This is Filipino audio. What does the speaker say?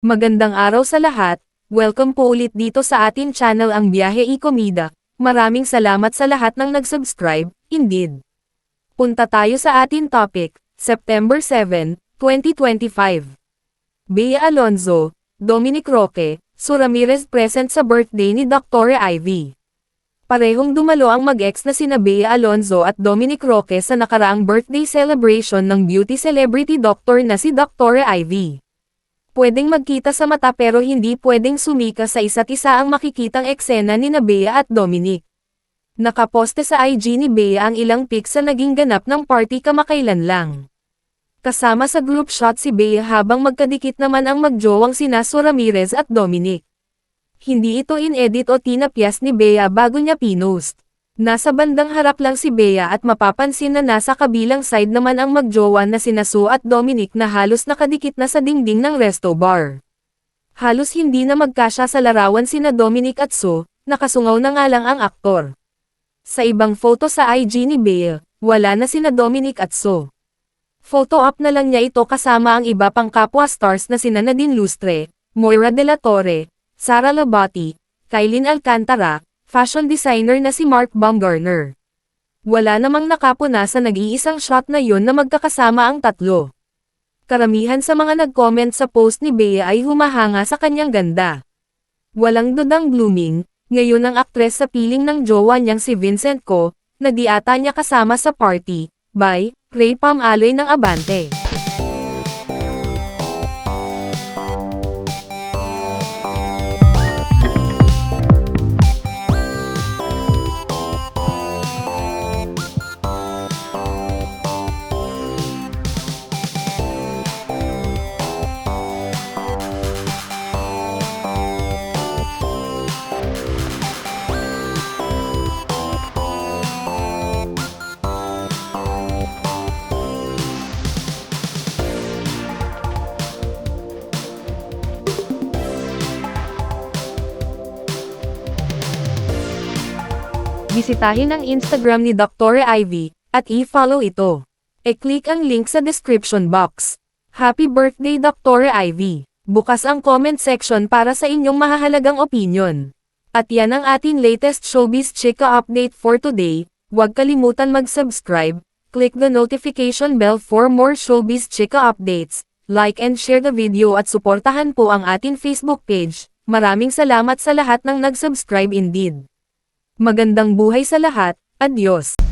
Magandang araw sa lahat, welcome po ulit dito sa atin channel ang Biyahe y Komida. Maraming salamat sa lahat ng nag-subscribe, indeed. Punta tayo sa atin topic, September 7, 2025. Bea Alonzo, Dominic Roque, Sue Ramirez present sa birthday ni Dr. Ivy. Parehong dumalo ang mag-ex na sina Bea Alonzo at Dominic Roque sa nakaraang birthday celebration ng beauty celebrity doctor na si Dr. Ivy. Pwedeng magkita sa mata pero hindi pwedeng sumika sa isa't isa ang makikitang eksena ni Bea at Dominic. Nakaposte sa IG ni Bea ang ilang pics sa naging ganap ng party kamakailan lang. Kasama sa group shot si Bea habang magkadikit naman ang magjowang sina Sue Ramirez at Dominic. Hindi ito in-edit o tinapyas ni Bea bago niya pinost. Nasa bandang harap lang si Bea at mapapansin na nasa kabilang side naman ang magjowa na sina Sue at Dominic na halos nakadikit na sa dingding ng resto bar. Halos hindi na magkasya sa larawan sina Dominic at Sue, nakasungaw na nga lang ang aktor. Sa ibang photo sa IG ni Bea, wala na sina Dominic at Sue. Photo up na lang niya ito kasama ang iba pang kapwa stars na sina Nadine Lustre, Moira De La Torre, Sara Labati, Kailin Alcantara, fashion designer na si Mark Baumgartner. Wala namang nakapuna sa nag-iisang shot na yun na magkakasama ang tatlo. Karamihan sa mga nag-comment sa post ni Bea ay humahanga sa kanyang ganda. Walang dudang blooming, ngayon ang aktres sa piling ng jowa niyang si Vincent Co, na di ata niya kasama sa party, by Ray Pamaloy ng Abante. Bisitahin ang Instagram ni Dr. Ivy, at i-follow ito. E-click ang link sa description box. Happy birthday Dr. Ivy! Bukas ang comment section para sa inyong mahahalagang opinion. At yan ang ating latest showbiz chika update for today. Huwag kalimutan mag-subscribe, click the notification bell for more showbiz chika updates, like and share the video at suportahan po ang ating Facebook page. Maraming salamat sa lahat ng nag-subscribe indeed. Magandang buhay sa lahat, adios!